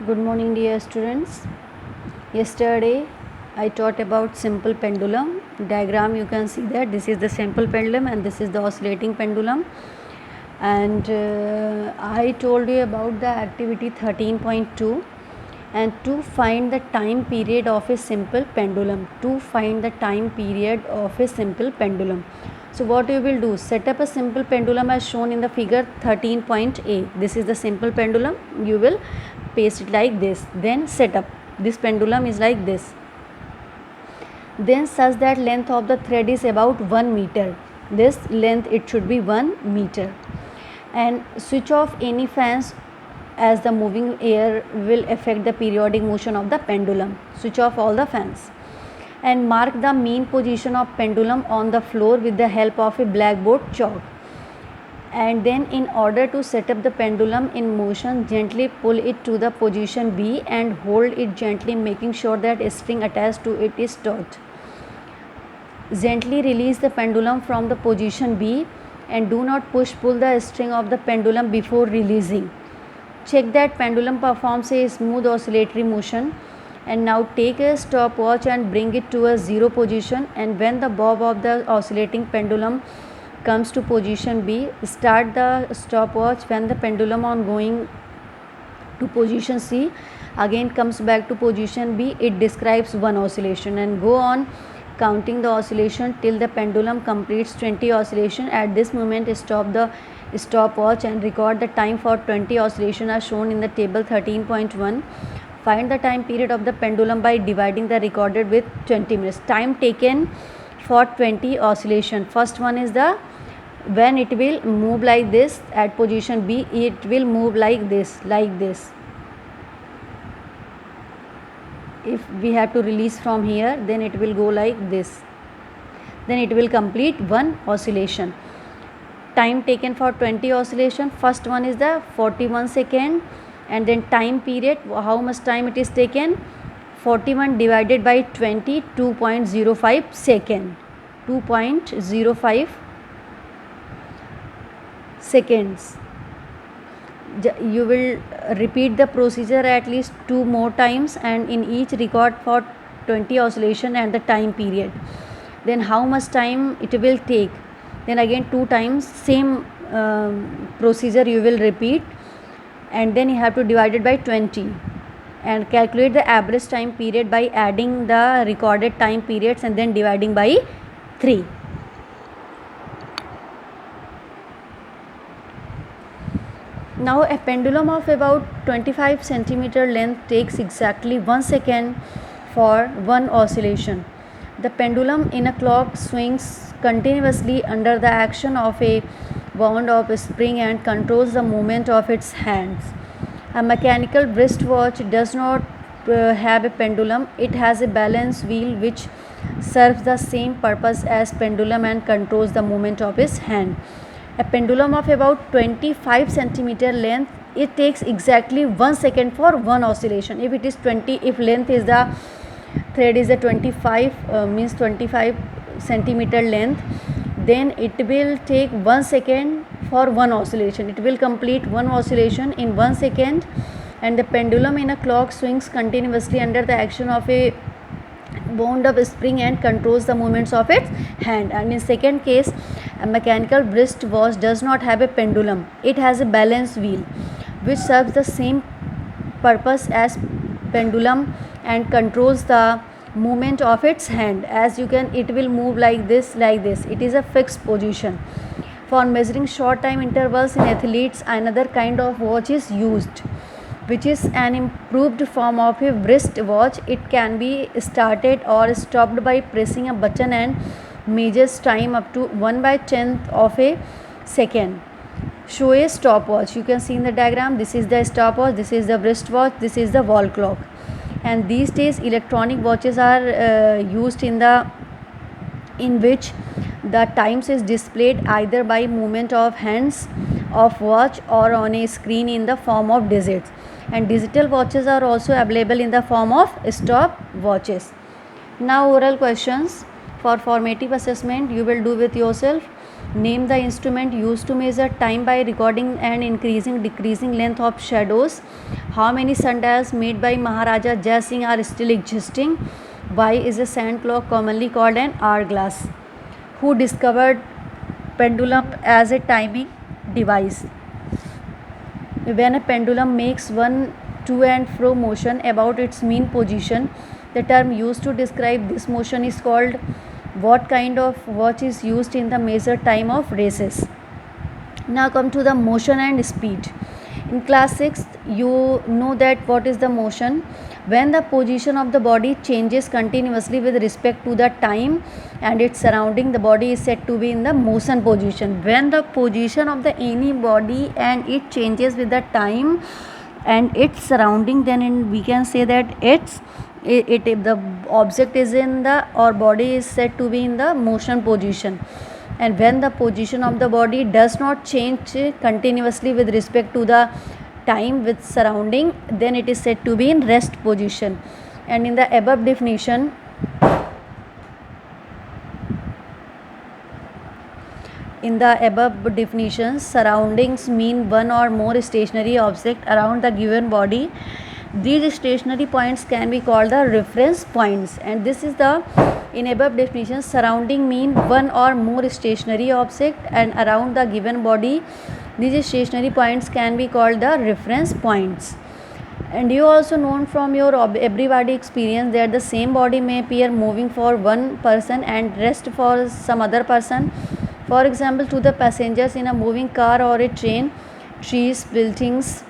Good morning, dear students. Yesterday I taught about simple pendulum diagram. You can see that this is the simple pendulum and this is the oscillating pendulum. And I told you about the activity 13.2 and to find the time period of a simple pendulum. To find the time period of a simple pendulum. So what you will do, set up a simple pendulum as shown in the figure 13.a. This is the simple pendulum. You will paste it like this, then set up. This pendulum is like this. Then such that length of the thread is about 1 meter. This length it should be 1 meter. And switch off any fans as the moving air will affect the periodic motion of the pendulum. Switch off all the fans. And mark the mean position of pendulum on the floor with the help of a blackboard chalk. And then in order to set up the pendulum in motion, gently pull it to the position B and hold it gently, making sure that a string attached to it is taut. Gently release the pendulum from the position B and do not pull the string of the pendulum before releasing. Check that pendulum performs a smooth oscillatory motion. And now take a stopwatch and bring it to a 0 position, and when the bob of the oscillating pendulum comes to position B, start the stopwatch. When the pendulum on going to position C again comes back to position B, it describes 1 oscillation, and go on counting the oscillation till the pendulum completes 20 oscillation. At this moment stop the stopwatch and record the time for 20 oscillation as shown in the table 13.1. Find the time period of the pendulum by dividing the recorded with 20 minutes. Time taken for 20 oscillation. First one is the when it will move like this at position B, it will move like this, If we have to release from here, then it will go like this. Then it will complete 1 oscillation. Time taken for 20 oscillation. First one is the 41 second. And then time period, how much time it is taken? 41 divided by 20, 2.05 second. 2.05 seconds. You will repeat the procedure at least 2 more times, and in each record for 20 oscillation and the time period. Then how much time it will take? Then again 2 times same procedure you will repeat, and then you have to divide it by 20 and calculate the average time period by adding the recorded time periods and then dividing by 3. Now a pendulum of about 25 centimeter length takes exactly 1 second for 1 oscillation. The pendulum in a clock swings continuously under the action of a wound of a spring and controls the movement of its hands. A mechanical wristwatch does not have a pendulum. It has a balance wheel which serves the same purpose as pendulum and controls the movement of his hand. A pendulum of about 25 centimeter length, it takes exactly 1 second for 1 oscillation. If it is 20, if length is the thread is a 25 means 25 centimeter length, then it will take 1 second for 1 oscillation. It will complete 1 oscillation in 1 second, and the pendulum in a clock swings continuously under the action of a wound of a spring and controls the movements of its hand. And in second case, a mechanical wristwatch does not have a pendulum. It has a balance wheel which serves the same purpose as pendulum and controls the movement of its hand. As you can, it will move like this. It is a fixed position. For measuring short time intervals in athletes, another kind of watch is used, which is an improved form of a wristwatch. It can be started or stopped by pressing a button and measures time up to 1/10th of a second. Show a stopwatch. You can see in the diagram, this is the stopwatch, this is the wristwatch, this is the wall clock. And these days electronic watches are used in which the times is displayed either by movement of hands of watch or on a screen in the form of digits. And digital watches are also available in the form of stop watches. Now oral questions for formative assessment you will do with yourself. Name the instrument used to measure time by recording and increasing decreasing length of shadows. How many sundials made by Maharaja Jai Singh are still existing? Why is a sand clock commonly called an hourglass? Who discovered pendulum as a timing device? When a pendulum makes one to and fro motion about its mean position, the term used to describe this motion is called. What kind of watch is used in the measured time of races? Now come to the motion and speed. In class 6, you know that what is the motion. When the position of the body changes continuously with respect to the time and its surrounding, the body is said to be in the motion position. When the position of the any body and it changes with the time and its surrounding, then we can say that if the object is in the or body is said to be in the motion position. And when the position of the body does not change continuously with respect to the time with surrounding, then it is said to be in rest position. And in the above definition, surroundings mean one or more stationary object around the given body. These stationary points can be called the reference points. And this is the in above definition, surrounding mean one or more stationary object and around the given body. These stationary points can be called the reference points. And you also known from your everybody experience that the same body may appear moving for one person and rest for some other person. For example, to the passengers in a moving car or a train, trees, buildings,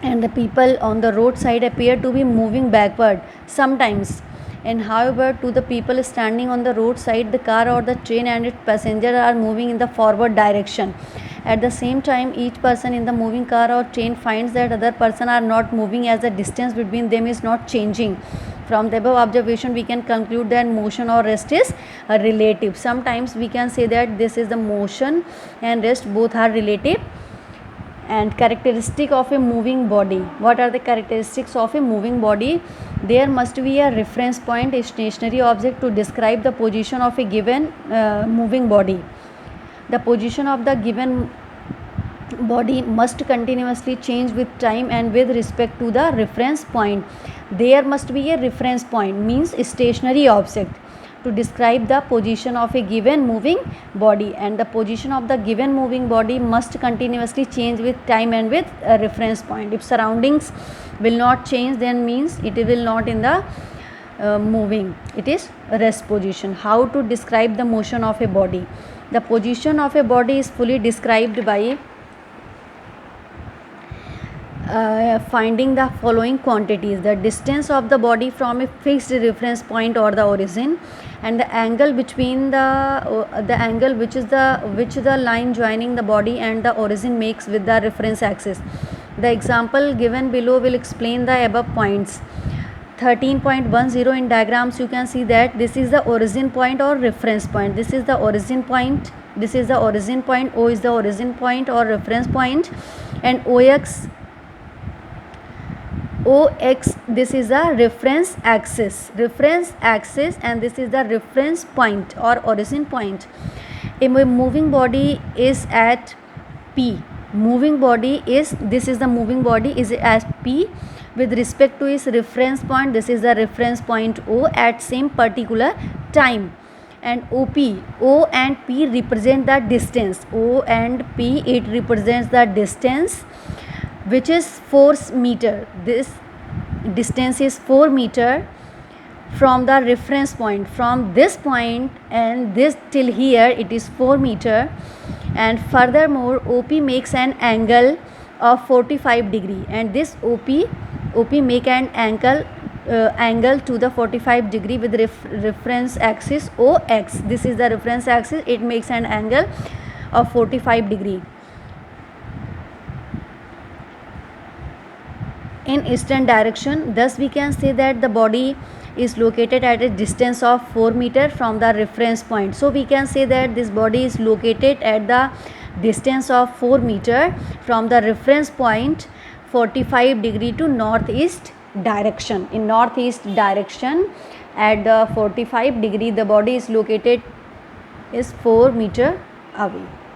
and the people on the roadside appear to be moving backward sometimes. And however, to the people standing on the roadside, the car or the train and its passengers are moving in the forward direction. At the same time, each person in the moving car or train finds that other person are not moving, as the distance between them is not changing. From the above observation, we can conclude that motion or rest is relative. Sometimes we can say that this is the motion and rest both are relative. And characteristic of a moving body. What are the characteristics of a moving body? There must be a reference point, a stationary object to describe the position of a given moving body. The position of the given body must continuously change with time and with respect to the reference point. There must be a reference point, means a stationary object, to describe the position of a given moving body, and the position of the given moving body must continuously change with time and with a reference point. If surroundings will not change, then means it will not in the moving, it is rest position. How to describe the motion of a body? The position of a body is fully described by finding the following quantities: the distance of the body from a fixed reference point or the origin, and the angle between the angle which the line joining the body and the origin makes with the reference axis. The example given below will explain the above points. 13.10 in diagrams, you can see that this is the origin point or reference point. This is the origin point, this is the origin point, O is the origin point or reference point, and OX, this is the reference axis, and this is the reference point or origin point. A moving body is at P. This is the moving body is at P with respect to its reference point. This is the reference point O at same particular time. And O and P represent the distance. O and P, it represents the distance, which is 4 meter. This distance is 4 meter from the reference point. From this point and this till here, it is 4 meter. And furthermore, OP makes an angle of 45 degree, and this OP make an angle to the 45 degree with reference axis OX. This is the reference axis. It makes an angle of 45 degree. In eastern direction, thus we can say that the body is located at a distance of 4 meter from the reference point. So we can say that this body is located at the distance of 4 meter from the reference point, 45 degree to northeast direction. In northeast direction at the 45 degree, the body is located is 4 meter away.